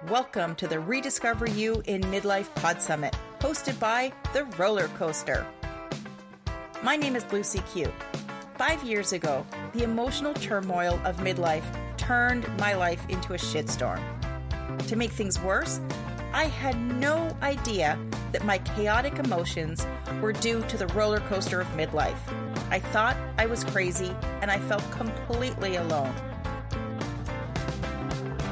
Welcome to the Rediscover You in Midlife Pod Summit, hosted by The Roller Coaster. My name is Lucy Q. 5 years ago, the emotional turmoil of midlife turned my life into a shitstorm. To make things worse, I had no idea that my chaotic emotions were due to the roller coaster of midlife. I thought I was crazy, and I felt completely alone.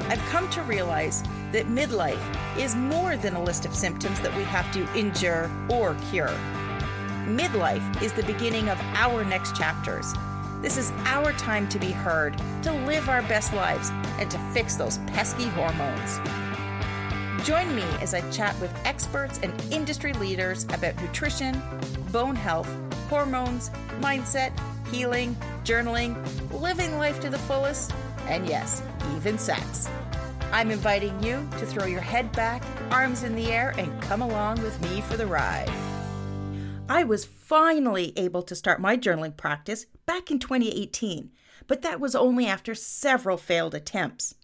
I've come to realize that midlife is more than a list of symptoms that we have to endure or cure. Midlife is the beginning of our next chapters. This is our time to be heard, to live our best lives, and to fix those pesky hormones. Join me as I chat with experts and industry leaders about nutrition, bone health, hormones, mindset, healing, journaling, living life to the fullest, and yes, even sex. I'm inviting you to throw your head back, arms in the air, and come along with me for the ride. I was finally able to start my journaling practice back in 2018, but that was only after several failed attempts.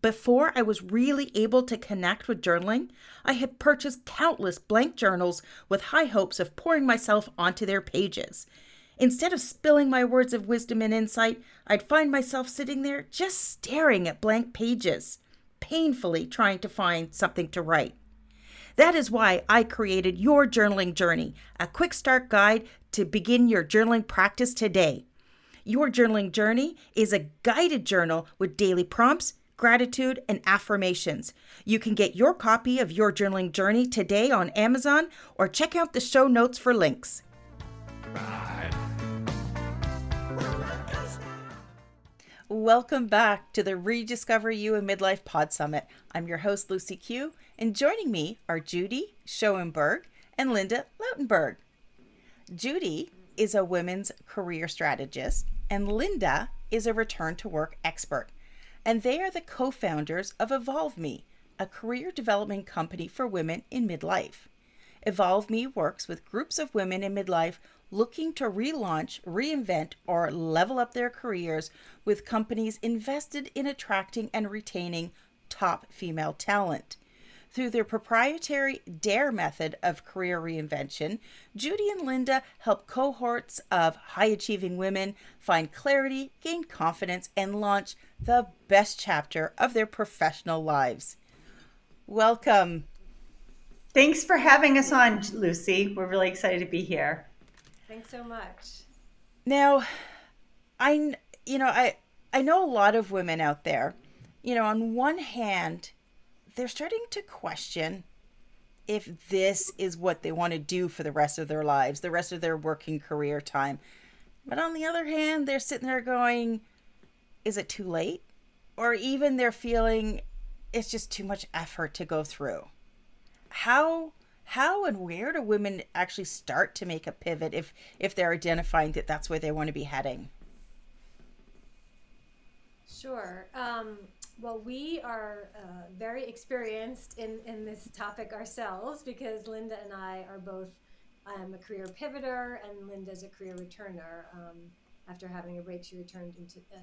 Before I was really able to connect with journaling, I had purchased countless blank journals with high hopes of pouring myself onto their pages. Instead of spilling my words of wisdom and insight, I'd find myself sitting there just staring at blank pages, painfully trying to find something to write. That is why I created Your Journaling Journey, a quick start guide to begin your journaling practice today. Your Journaling Journey is a guided journal with daily prompts, gratitude, and affirmations. You can get your copy of Your Journaling Journey today on Amazon or check out the show notes for links. Welcome back to the Rediscover You in Midlife Pod Summit. I'm your host, Lucy Q, and joining me are Judy, Schoenberg, and Linda, Lautenberg. Judy is a women's career strategist, and Linda is a return-to-work expert. And they are the co-founders of EvolveMe, a career development company for women in midlife. EvolveMe works with groups of women in midlife looking to relaunch, reinvent, or level up their careers with companies invested in attracting and retaining top female talent. Through their proprietary DARE method of career reinvention, Judy and Linda help cohorts of high-achieving women find clarity, gain confidence, and launch the best chapter of their professional lives. Welcome. Thanks for having us on, Lucy. We're really excited to be here. Thanks so much. Now, I know a lot of women out there. On one hand, they're starting to question if this is what they want to do for the rest of their lives, the rest of their working career time. But on the other hand, they're sitting there going, is it too late? Or even they're feeling it's just too much effort to go through. How and where do women actually start to make a pivot if they're identifying that that's where they want to be heading? Sure. Well, we are very experienced in this topic ourselves because Linda and I are both a career pivoter and Linda's a career returner. After having a break, she returned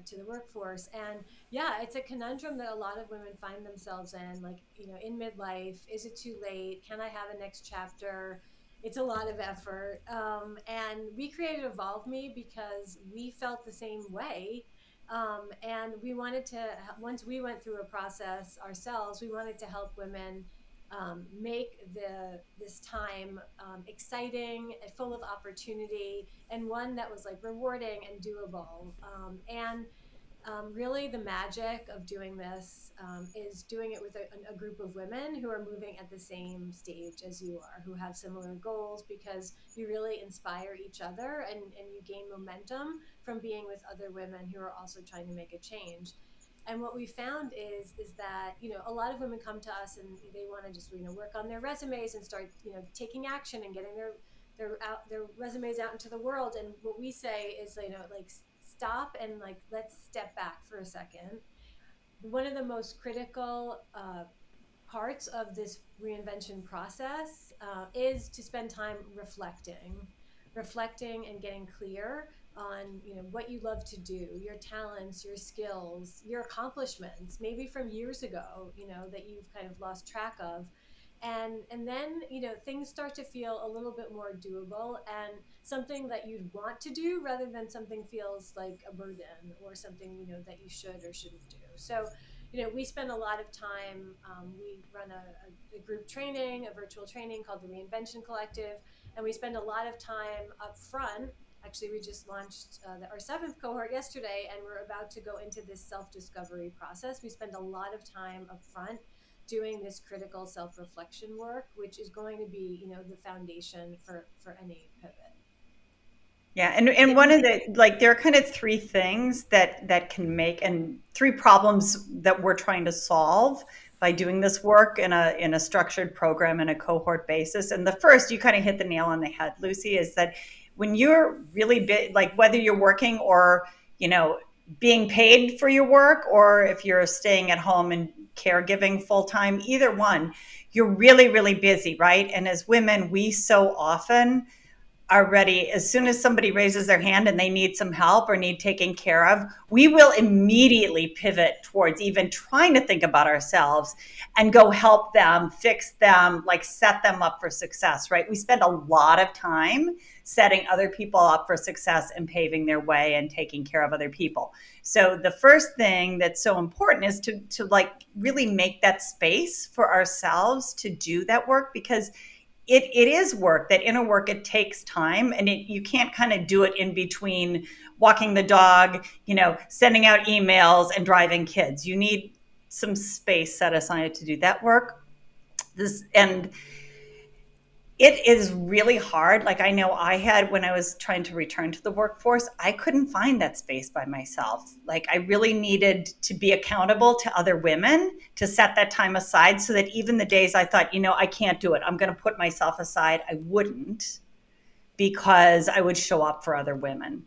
to the workforce. And yeah, it's a conundrum that a lot of women find themselves in, like, in midlife. Is it too late? Can I have a next chapter? It's a lot of effort. And we created EvolveMe because we felt the same way. And we wanted to, once we went through a process ourselves, we wanted to help women make this time exciting, full of opportunity, and one that was like rewarding and doable. Really the magic of doing this is doing it with a group of women who are moving at the same stage as you are, who have similar goals, because you really inspire each other and you gain momentum from being with other women who are also trying to make a change. And what we found is that, a lot of women come to us and they want to just, work on their resumes and start, taking action and getting their resumes out into the world. And what we say is, stop and let's step back for a second. One of the most critical parts of this reinvention process is to spend time reflecting and getting clear on, what you love to do, your talents, your skills, your accomplishments, maybe from years ago, that you've kind of lost track of. And then, things start to feel a little bit more doable and something that you'd want to do rather than something feels like a burden or something, that you should or shouldn't do. So, we spend a lot of time, we run a group training, a virtual training called the Reinvention Collective, and we spend a lot of time up front. Actually, we just launched our seventh cohort yesterday, and we're about to go into this self-discovery process. We spend a lot of time up front doing this critical self-reflection work, which is going to be, the foundation for any pivot. Yeah, and one of the, like, there are kind of three things that can make, and three problems that we're trying to solve by doing this work in a structured program in a cohort basis. And the first, you kind of hit the nail on the head, Lucy, is that when you're really big, like whether you're working or, being paid for your work, or if you're staying at home and caregiving full time, either one, you're really, really busy, right? And as women, we so often are ready as soon as somebody raises their hand and they need some help or need taken care of. We will immediately pivot towards even trying to think about ourselves and go help them, fix them, like set them up for success, right? We spend a lot of time setting other people up for success and paving their way and taking care of other people. So the first thing that's so important is to like really make that space for ourselves to do that work, because it is work. That inner work, it takes time, and you can't kind of do it in between walking the dog, sending out emails and driving kids. You need some space set aside to do that work. And it is really hard. Like, I know I had, when I was trying to return to the workforce, I couldn't find that space by myself. Like, I really needed to be accountable to other women, to set that time aside, so that even the days I thought, I can't do it, I'm going to put myself aside, I wouldn't, because I would show up for other women.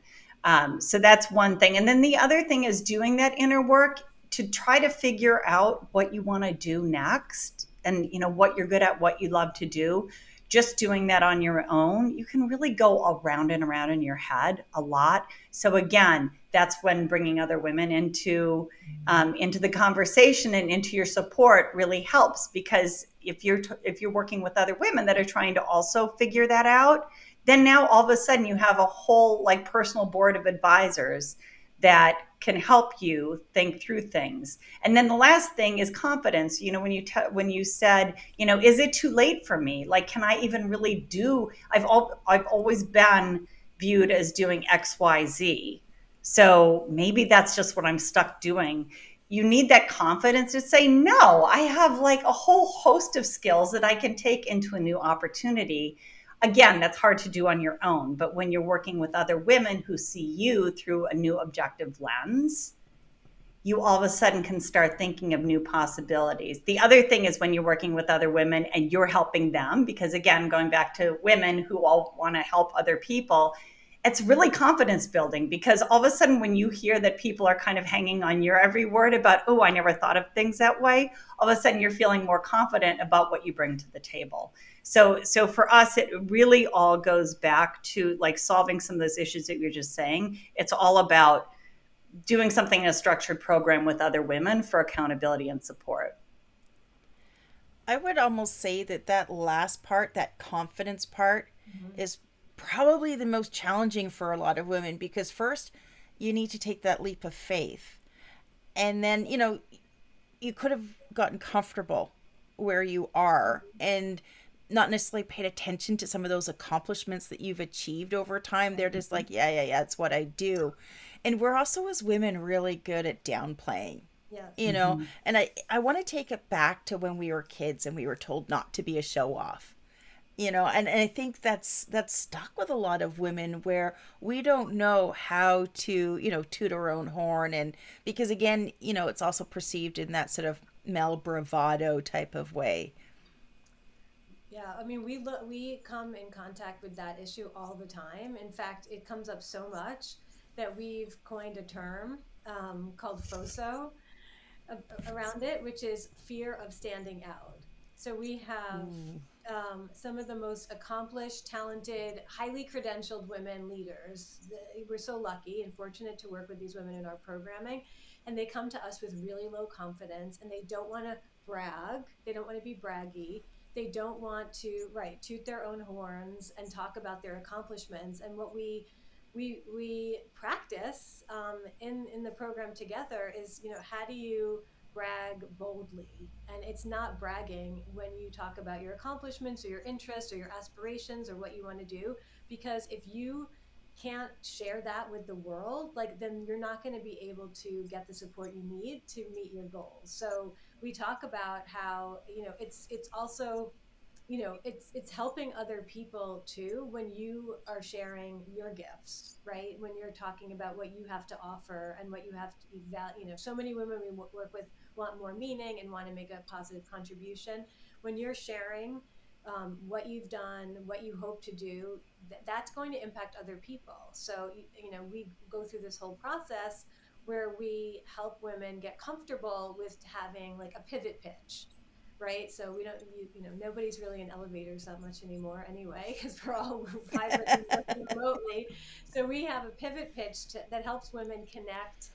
So that's one thing. And then the other thing is doing that inner work to try to figure out what you want to do next, and what you're good at, what you love to do. Just doing that on your own, you can really go around and around in your head a lot. So again, that's when bringing other women into the conversation and into your support really helps, because if you're working with other women that are trying to also figure that out, then now all of a sudden you have a whole like personal board of advisors that can help you think through things. And then the last thing is confidence. When you said, is it too late for me? Like, can I even really do? I've always been viewed as doing X, Y, Z. So maybe that's just what I'm stuck doing. You need that confidence to say, no, I have like a whole host of skills that I can take into a new opportunity. Again, that's hard to do on your own, but when you're working with other women who see you through a new objective lens, you all of a sudden can start thinking of new possibilities. The other thing is when you're working with other women and you're helping them, because again, going back to women who all want to help other people, it's really confidence building, because all of a sudden when you hear that people are kind of hanging on your every word about, oh, I never thought of things that way, all of a sudden you're feeling more confident about what you bring to the table. So for us, it really all goes back to like solving some of those issues that you're just saying. It's all about doing something in a structured program with other women for accountability and support. I would almost say that last part, that confidence part, is probably the most challenging for a lot of women, because first you need to take that leap of faith. And then, you could have gotten comfortable where you are and not necessarily paid attention to some of those accomplishments that you've achieved over time. They're just like, yeah, it's what I do. And we're also, as women, really good at downplaying. Yes. And I want to take it back to when we were kids and we were told not to be a show off. And I think that's stuck with a lot of women, where we don't know how to, toot our own horn. And because again, it's also perceived in that sort of male bravado type of way. Yeah, I mean, we come in contact with that issue all the time. In fact, it comes up so much that we've coined a term called FOSO around it, which is fear of standing out. So we have some of the most accomplished, talented, highly credentialed women leaders. We're so lucky and fortunate to work with these women in our programming. And they come to us with really low confidence, and they don't want to brag. They don't want to be braggy. They don't want to, right, toot their own horns and talk about their accomplishments. And what we practice in the program together is, how do you brag boldly? And it's not bragging when you talk about your accomplishments or your interests or your aspirations or what you want to do, because if you can't share that with the world, like, then you're not going to be able to get the support you need to meet your goals. So we talk about how, it's also, it's helping other people too when you are sharing your gifts, right? When you're talking about what you have to offer and what you have to value. So many women we work with want more meaning and want to make a positive contribution. When you're sharing what you've done, what you hope to do, that's going to impact other people. So, we go through this whole process where we help women get comfortable with having like a pivot pitch. Right. So we don't, nobody's really in elevators that much anymore anyway, because we're all hybridly working remotely. So we have a pivot pitch that helps women connect,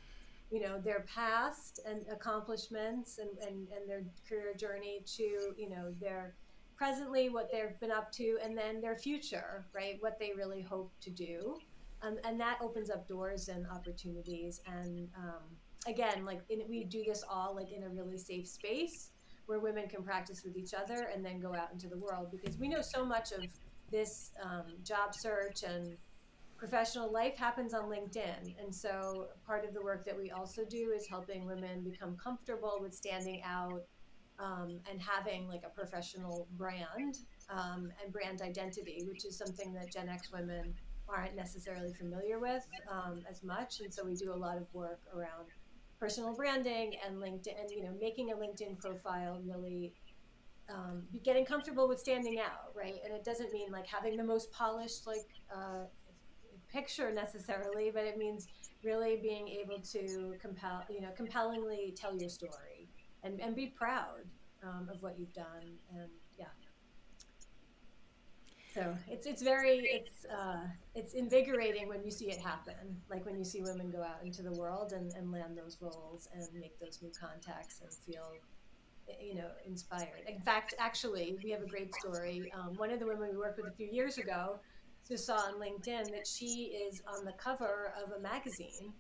their past and accomplishments and their career journey to, their presently, what they've been up to, and then their future, right? What they really hope to do. And that opens up doors and opportunities. And again, like we do this all like in a really safe space where women can practice with each other and then go out into the world, because we know so much of this job search and professional life happens on LinkedIn. And so part of the work that we also do is helping women become comfortable with standing out and having like a professional brand and brand identity, which is something that Gen X women aren't necessarily familiar with as much. And so we do a lot of work around personal branding and LinkedIn, and, making a LinkedIn profile really getting comfortable with standing out, right? And it doesn't mean like having the most polished like picture necessarily, but it means really being able to compellingly tell your story and be proud of what you've done. And yeah. So it's invigorating when you see it happen, like when you see women go out into the world and land those roles and make those new contacts and feel, inspired. In fact, actually, we have a great story. One of the women we worked with a few years ago just saw on LinkedIn that she is on the cover of a magazine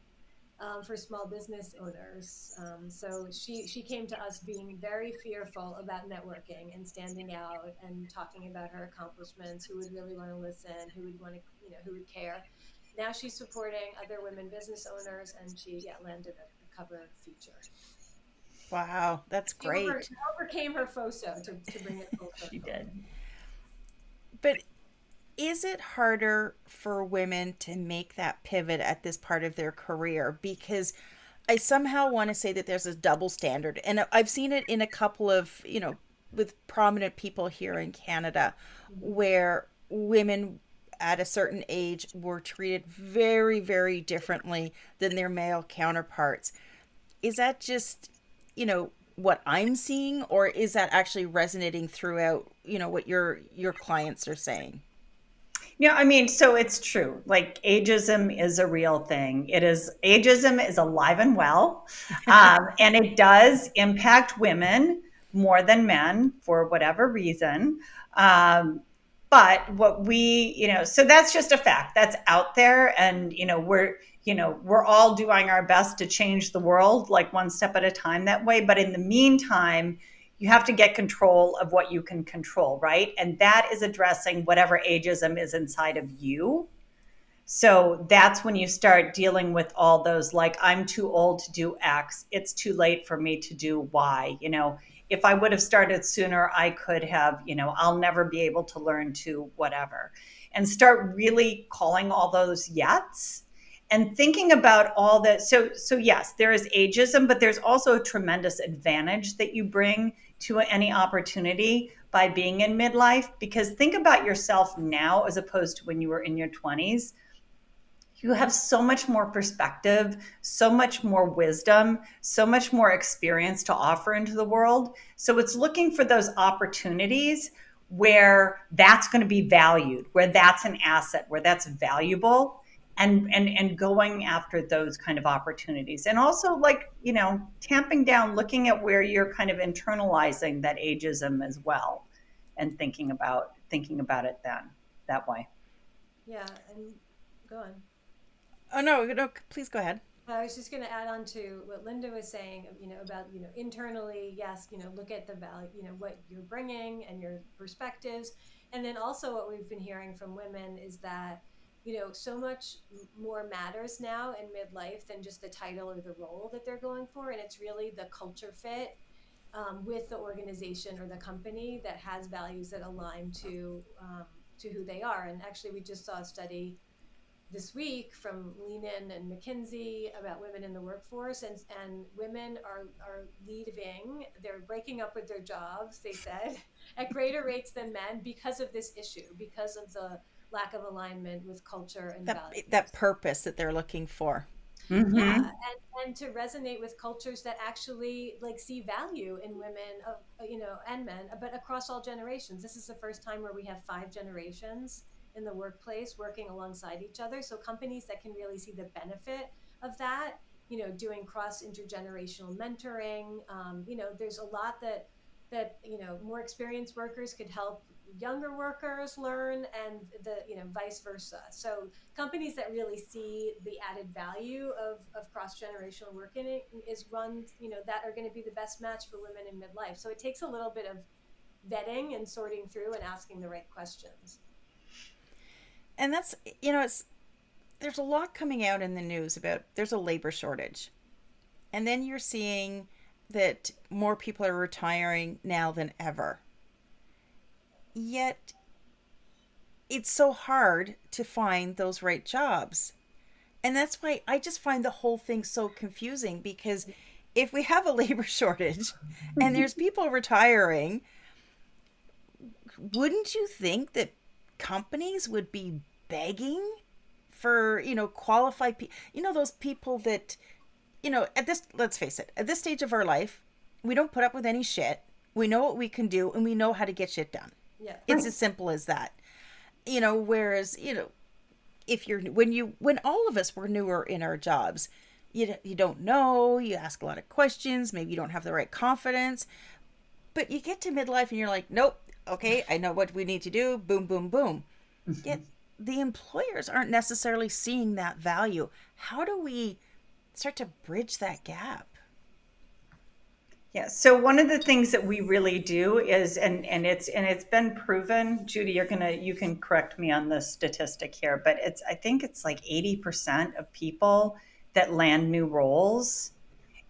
for small business owners. So she came to us being very fearful about networking and standing out and talking about her accomplishments, who would really want to listen, who would want to, who would care. Now she's supporting other women business owners, and she landed a cover feature. Wow, that's great. She overcame her FOSO to bring it full circle. She did. But is it harder for women to make that pivot at this part of their career? Because I somehow want to say that there's a double standard. And I've seen it in a couple of, with prominent people here in Canada, where women at a certain age were treated very, very differently than their male counterparts. Is that just, what I'm seeing, or is that actually resonating throughout, what your clients are saying? Yeah, I mean, so it's true. Like ageism is a real thing. Ageism is alive and well, and it does impact women more than men for whatever reason. But what so that's just a fact that's out there, and we're all doing our best to change the world, like one step at a time that way. But in the meantime, you have to get control of what you can control, right? And that is addressing whatever ageism is inside of you. So that's when you start dealing with all those, like, I'm too old to do X. It's too late for me to do Y. If I would have started sooner, I could have, I'll never be able to learn to whatever. And start really calling all those yets and thinking about all that. So yes, there is ageism, but there's also a tremendous advantage that you bring to any opportunity by being in midlife. Because think about yourself now as opposed to when you were in your 20s. You have so much more perspective, so much more wisdom, so much more experience to offer into the world. So it's looking for those opportunities where that's going to be valued, where that's an asset, where that's valuable, and going after those kind of opportunities. And also, like, tamping down, looking at where you're kind of internalizing that ageism as well, and thinking about it then that way. Yeah, and go on. Oh, no, please go ahead. I was just going to add on to what Linda was saying, about, internally, yes, look at the value, what you're bringing and your perspectives. And then also what we've been hearing from women is that, so much more matters now in midlife than just the title or the role that they're going for. And it's really the culture fit with the organization or the company that has values that align to who they are. And actually, we just saw a study this week from Lean In and McKinsey about women in the workforce, and women are leaving, they're breaking up with their jobs, they said, at greater rates than men because of this issue, because of the lack of alignment with culture and values. That purpose that they're looking for. Mm-hmm. Yeah, and to resonate with cultures that actually see value in women, and men, but across all generations. This is the first time where we have 5 generations in the workplace working alongside each other. So companies that can really see the benefit of that, doing cross intergenerational mentoring, there's a lot that more experienced workers could help younger workers learn, and the vice versa. So companies that really see the added value of cross-generational working is run, that are going to be the best match for women in midlife. So it takes a little bit of vetting and sorting through and asking the right questions. And that's, there's a lot coming out in the news about there's a labor shortage. And then you're seeing that more people are retiring now than ever. Yet it's so hard to find those right jobs. And that's why I just find the whole thing so confusing, because if we have a labor shortage and there's people retiring, wouldn't you think that companies would be begging for, qualified people, those people that, let's face it, at this stage of our life, we don't put up with any shit. We know what we can do, and we know how to get shit done. Yeah. It's as simple as that. Whereas, if when all of us were newer in our jobs, you don't know, you ask a lot of questions, maybe you don't have the right confidence, but you get to midlife and you're like, nope, okay, I know what we need to do, boom, boom, boom. Yet the employers aren't necessarily seeing that value. How do we start to bridge that gap? Yeah. So one of the things that we really do is, and it's been proven, Judy, you can correct me on the statistic here, but I think it's like 80% of people that land new roles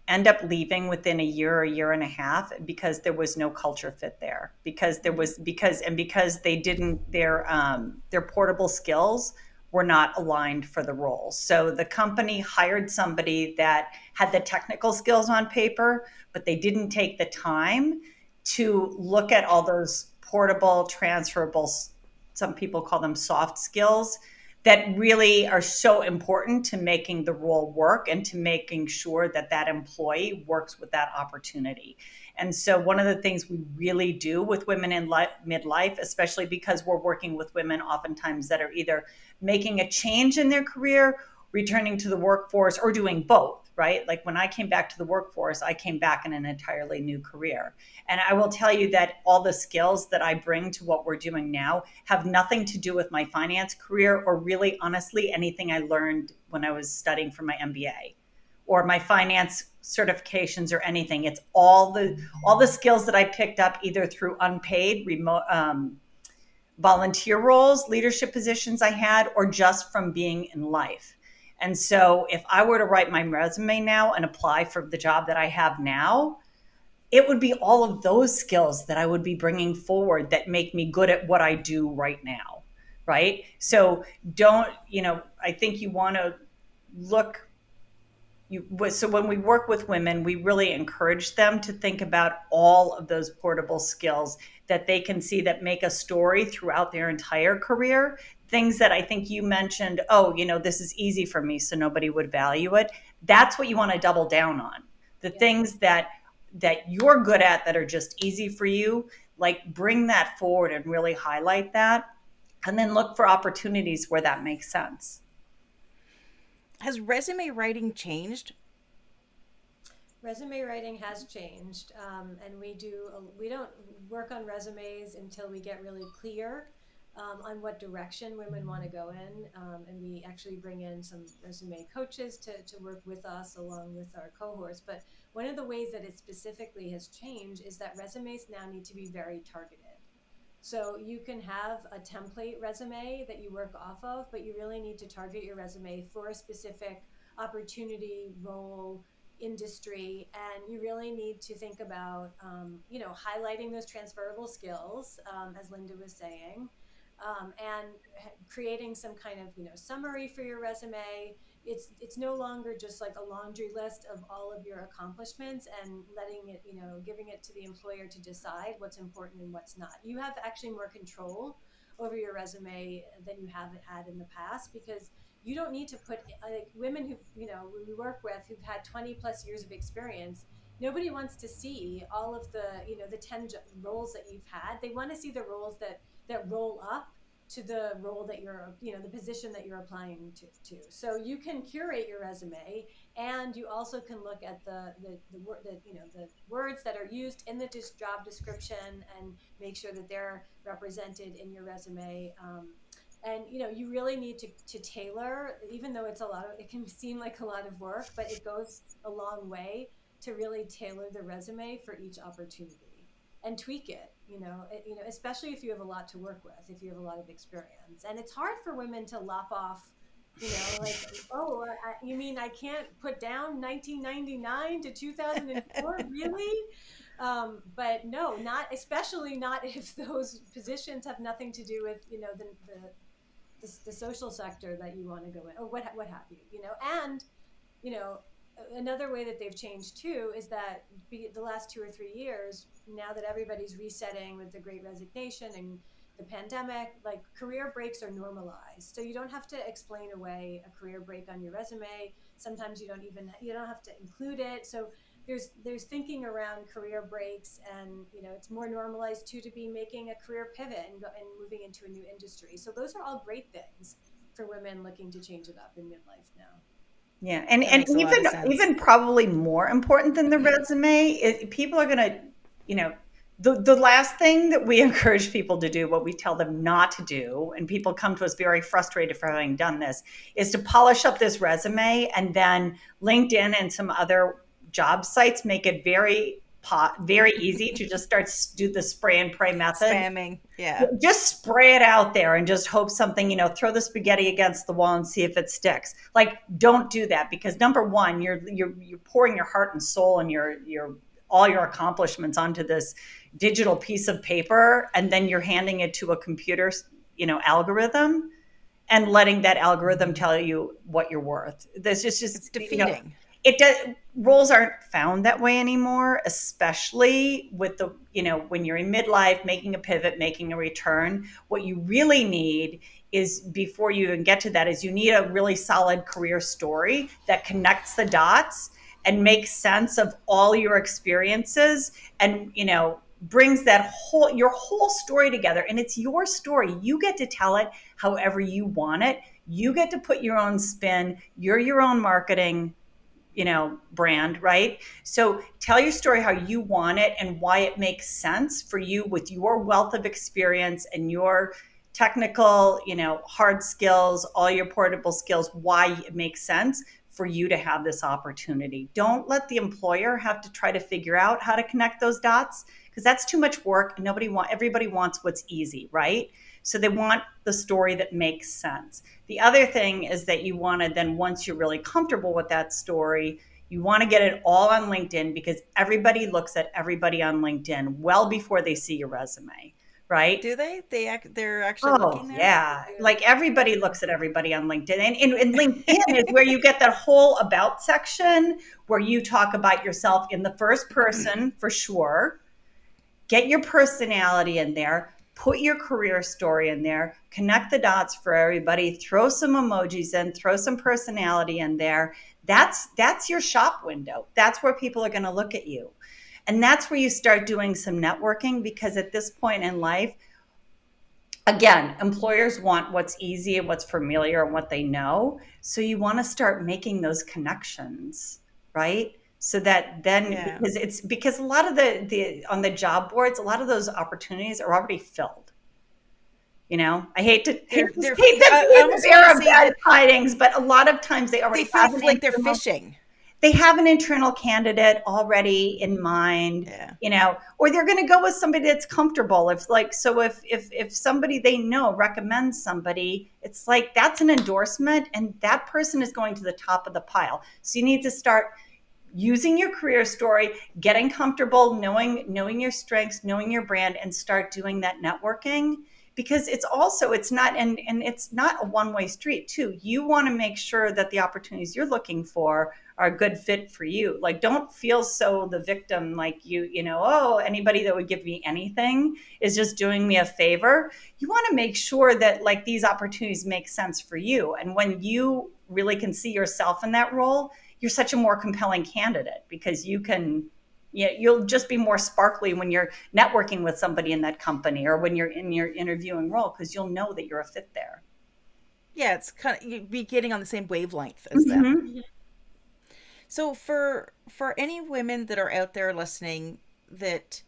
end up leaving within a year and a half, because there was no culture fit there, because they didn't, their portable skills were not aligned for the role. So the company hired somebody that had the technical skills on paper, but they didn't take the time to look at all those portable, transferable, some people call them soft skills, that really are so important to making the role work and to making sure that that employee works with that opportunity. And so one of the things we really do with women in midlife, especially because we're working with women oftentimes that are either making a change in their career, returning to the workforce, or doing both, right? Like when I came back to the workforce, I came back in an entirely new career. And I will tell you that all the skills that I bring to what we're doing now have nothing to do with my finance career, or really honestly anything I learned when I was studying for my MBA or my finance certifications or anything. It's all the skills that I picked up either through unpaid remote volunteer roles, leadership positions I had, or just from being in life. And so if I were to write my resume now and apply for the job that I have now, it would be all of those skills that I would be bringing forward that make me good at what I do right now, right? So I think you want to look. So when we work with women, we really encourage them to think about all of those portable skills that they can see that make a story throughout their entire career. Things that I think you mentioned, this is easy for me, so nobody would value it. That's what you want to double down on. The things that you're good at that are just easy for you, Like bring that forward and really highlight that, and then look for opportunities where that makes sense. Has resume writing changed? Resume writing has changed, and we don't work on resumes until we get really clear on what direction women want to go in, and we actually bring in some resume coaches to work with us along with our cohorts. But one of the ways that it specifically has changed is that resumes now need to be very targeted. So you can have a template resume that you work off of, but you really need to target your resume for a specific opportunity, role, industry, and you really need to think about, highlighting those transferable skills, as Linda was saying, and creating some kind of, summary for your resume. It's no longer just like a laundry list of all of your accomplishments and letting it, giving it to the employer to decide what's important and what's not. You have actually more control over your resume than you have had in the past, because you don't need to put, like, women who, we work with who've had 20 plus years of experience. Nobody wants to see all of the, the 10 roles that you've had. They want to see the roles that roll up to the role that you're, the position that you're applying to. So you can curate your resume, and you also can look at the words that are used in the job description and make sure that they're represented in your resume. And you really need to tailor, even though it can seem like a lot of work, but it goes a long way to really tailor the resume for each opportunity and tweak it, especially if you have a lot to work with, if you have a lot of experience. And it's hard for women to lop off, like, oh, you mean I can't put down 1999 to 2004, really? But no, especially not if those positions have nothing to do with, the social sector that you want to go in, or what have you, and, another way that they've changed too is that the last 2 or 3 years, now that everybody's resetting with the Great Resignation and the pandemic, like, career breaks are normalized. So you don't have to explain away a career break on your resume. Sometimes you don't have to include it. So there's thinking around career breaks, and it's more normalized too to be making a career pivot and moving into a new industry. So those are all great things for women looking to change it up in midlife now. Yeah, and even probably more important than the resume, people are gonna, the last thing that we encourage people to do, what we tell them not to do, and people come to us very frustrated for having done this, is to polish up this resume, and then LinkedIn and some other job sites make it very easy to just start do the spray and pray method. Spamming, yeah. Just spray it out there and just hope something, throw the spaghetti against the wall and see if it sticks. Like, don't do that, because number one, you're pouring your heart and soul and your all your accomplishments onto this digital piece of paper, and then you're handing it to a computer, algorithm, and letting that algorithm tell you what you're worth. It's defeating. Roles aren't found that way anymore, especially with the, when you're in midlife, making a pivot, making a return. What you really need is, before you even get to that, is you need a really solid career story that connects the dots and makes sense of all your experiences, and, brings your whole story together. And it's your story. You get to tell it however you want it. You get to put your own spin. You're your own marketing brand, right? So tell your story how you want it and why it makes sense for you, with your wealth of experience and your technical, hard skills, all your portable skills, why it makes sense for you to have this opportunity. Don't let the employer have to try to figure out how to connect those dots, because that's too much work. Everybody wants what's easy, right? So they want the story that makes sense. The other thing is that you want to then, once you're really comfortable with that story, you want to get it all on LinkedIn, because everybody looks at everybody on LinkedIn well before they see your resume, right? Do they? They're actually looking there? Yeah. Like, everybody looks at everybody on LinkedIn. And LinkedIn is where you get that whole about section where you talk about yourself in the first person, for sure. Get your personality in there. Put your career story in there, connect the dots for everybody, throw some emojis in, throw some personality in there. That's your shop window. That's where people are going to look at you. And that's where you start doing some networking, because at this point in life, again, employers want what's easy and what's familiar and what they know. So you want to start making those connections, right? So that then, Yeah. because a lot of the on the job boards, a lot of those opportunities are already filled. I hate to be I the almost want bearer to of say bad that tidings, but a lot of times they they already feel have an like they're internal fishing. they have an internal candidate already in mind, Yeah. or they're going to go with somebody that's comfortable. If somebody they know recommends somebody, it's like that's an endorsement, and that person is going to the top of the pile. So you need to start using your career story, getting comfortable, knowing your strengths, knowing your brand, and start doing that networking. Because it's not a one-way street too. You want to make sure that the opportunities you're looking for are a good fit for you. Like, don't feel so the victim, like oh, anybody that would give me anything is just doing me a favor. You want to make sure that like these opportunities make sense for you. And when you really can see yourself in that role, you're such a more compelling candidate, because you'll just be more sparkly when you're networking with somebody in that company or when you're in your interviewing role, because you'll know that you're a fit there. Yeah, it's kind of you'd be getting on the same wavelength as them. Mm-hmm. So for any women that are out there listening, that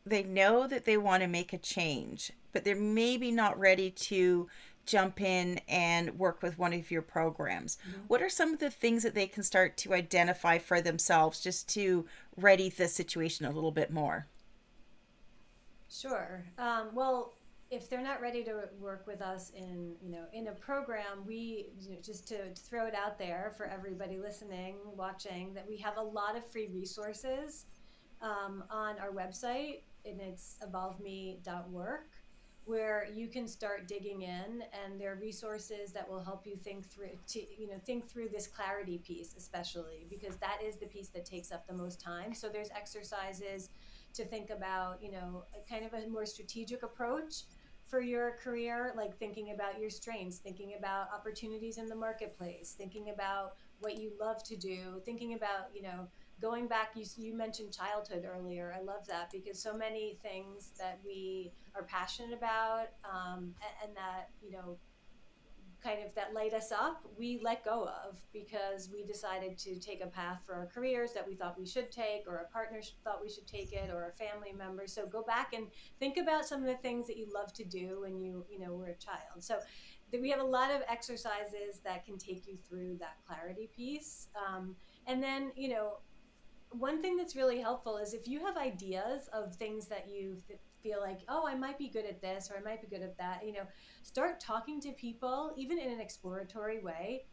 they know that they want to make a change, but they're maybe not ready to jump in and work with one of your programs. Mm-hmm. What are some of the things that they can start to identify for themselves just to ready the situation a little bit more? Sure. Well, if they're not ready to work with us in a program, we just to throw it out there for everybody listening, watching, that we have a lot of free resources on our website, and it's evolveme.work, where you can start digging in, and there are resources that will help you think through this clarity piece, especially because that is the piece that takes up the most time. So there's exercises to think about, kind of a more strategic approach for your career, like thinking about your strengths, thinking about opportunities in the marketplace, thinking about what you love to do, thinking about, going back, you mentioned childhood earlier. I love that, because so many things that we are passionate about, and that, kind of that light us up, we let go of because we decided to take a path for our careers that we thought we should take, or a partner thought we should take it, or a family member. So go back and think about some of the things that you love to do when you were a child. So we have a lot of exercises that can take you through that clarity piece. And then, one thing that's really helpful is if you have ideas of things that you feel like, oh, I might be good at this, or I might be good at that, start talking to people, even in an exploratory way,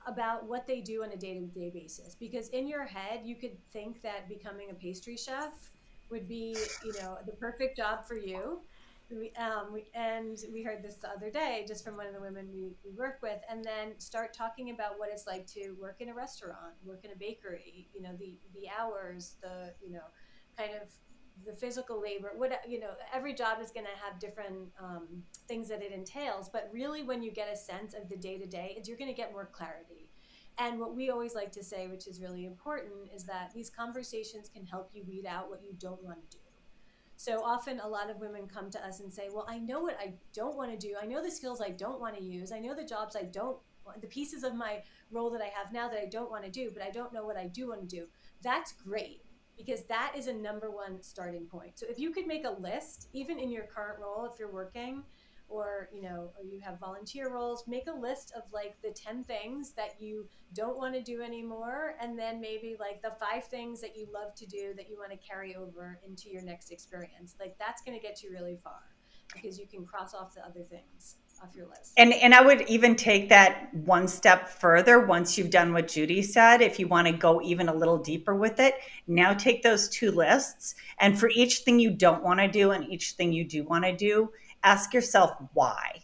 about what they do on a day-to-day basis. Because in your head, you could think that becoming a pastry chef would be, the perfect job for you. And we heard this the other day just from one of the women we work with, and then start talking about what it's like to work in a restaurant, work in a bakery, the hours, the, kind of the physical labor, every job is going to have different things that it entails. But really, when you get a sense of the day-to-day, you're going to get more clarity. And what we always like to say, which is really important, is that these conversations can help you weed out what you don't want to do. So often a lot of women come to us and say, well, I know what I don't want to do. I know the skills I don't want to use. I know the jobs I don't want, the pieces of my role that I have now that I don't want to do, but I don't know what I do want to do. That's great, because that is a number one starting point. So if you could make a list, even in your current role, if you're working, or or you have volunteer roles, make a list of like the 10 things that you don't want to do anymore, and then maybe like the 5 things that you love to do that you want to carry over into your next experience. Like, that's going to get you really far, because you can cross off the other things off your list. And I would even take that one step further. Once you've done what Judy said, if you want to go even a little deeper with it, now take those 2 lists, and for each thing you don't want to do and each thing you do want to do, ask yourself why.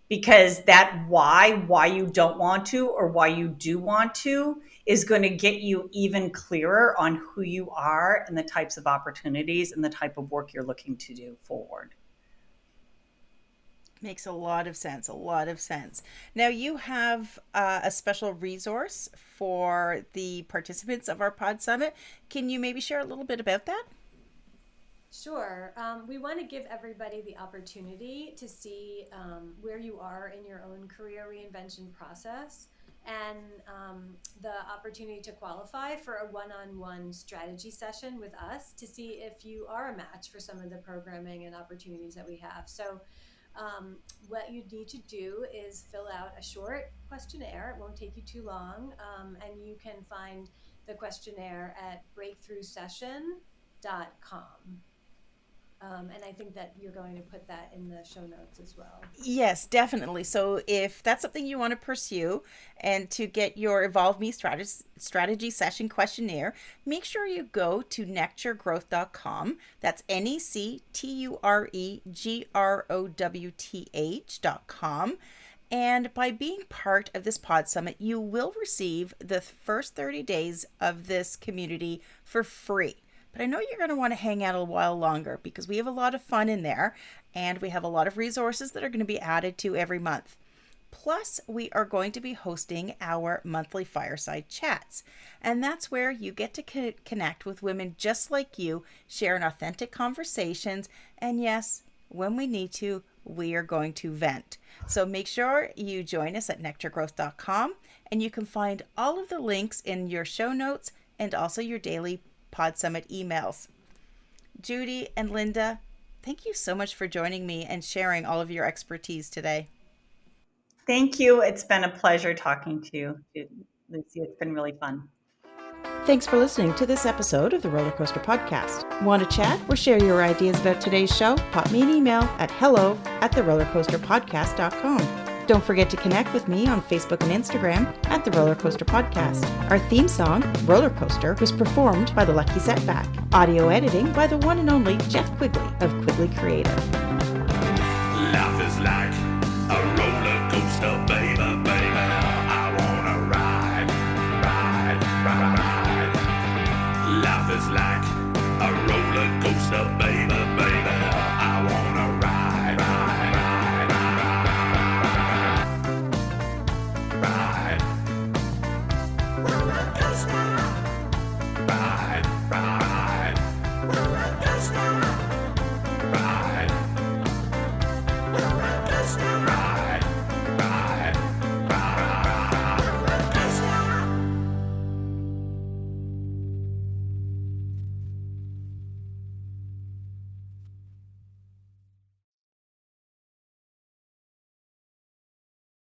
Because that why you don't want to or why you do want to, is going to get you even clearer on who you are and the types of opportunities and the type of work you're looking to do forward. Makes a lot of sense. A lot of sense. Now, you have a special resource for the participants of our Pod Summit. Can you maybe share a little bit about that? Sure. We want to give everybody the opportunity to see where you are in your own career reinvention process, and the opportunity to qualify for a one-on-one strategy session with us to see if you are a match for some of the programming and opportunities that we have. So what you need to do is fill out a short questionnaire. It won't take you too long, and you can find the questionnaire at breakthroughsession.com. And I think that you're going to put that in the show notes as well. Yes, definitely. So if that's something you want to pursue and to get your EvolveMe strategy session questionnaire, make sure you go to necturegrowth.com. That's necturegrowth.com. And by being part of this Pod Summit, you will receive the first 30 days of this community for free. But I know you're going to want to hang out a while longer because we have a lot of fun in there, and we have a lot of resources that are going to be added to every month. Plus, we are going to be hosting our monthly fireside chats, and that's where you get to connect with women just like you, sharing authentic conversations, and yes, when we need to, we are going to vent. So make sure you join us at necturegrowth.com, and you can find all of the links in your show notes and also your daily Pod Summit emails. Judy and Linda, thank you so much for joining me and sharing all of your expertise today. Thank you. It's been a pleasure talking to you, Lucy. It's been really fun. Thanks for listening to this episode of the Roller Coaster Podcast. Want to chat or share your ideas about today's show? Pop me an email at hello@therollercoasterpodcast.com. Don't forget to connect with me on Facebook and Instagram at The Roller Coaster Podcast. Our theme song, Roller Coaster, was performed by The Lucky Setback. Audio editing by the one and only Jeff Quigley of Quigley Creative. Life is like a roller coaster, baby.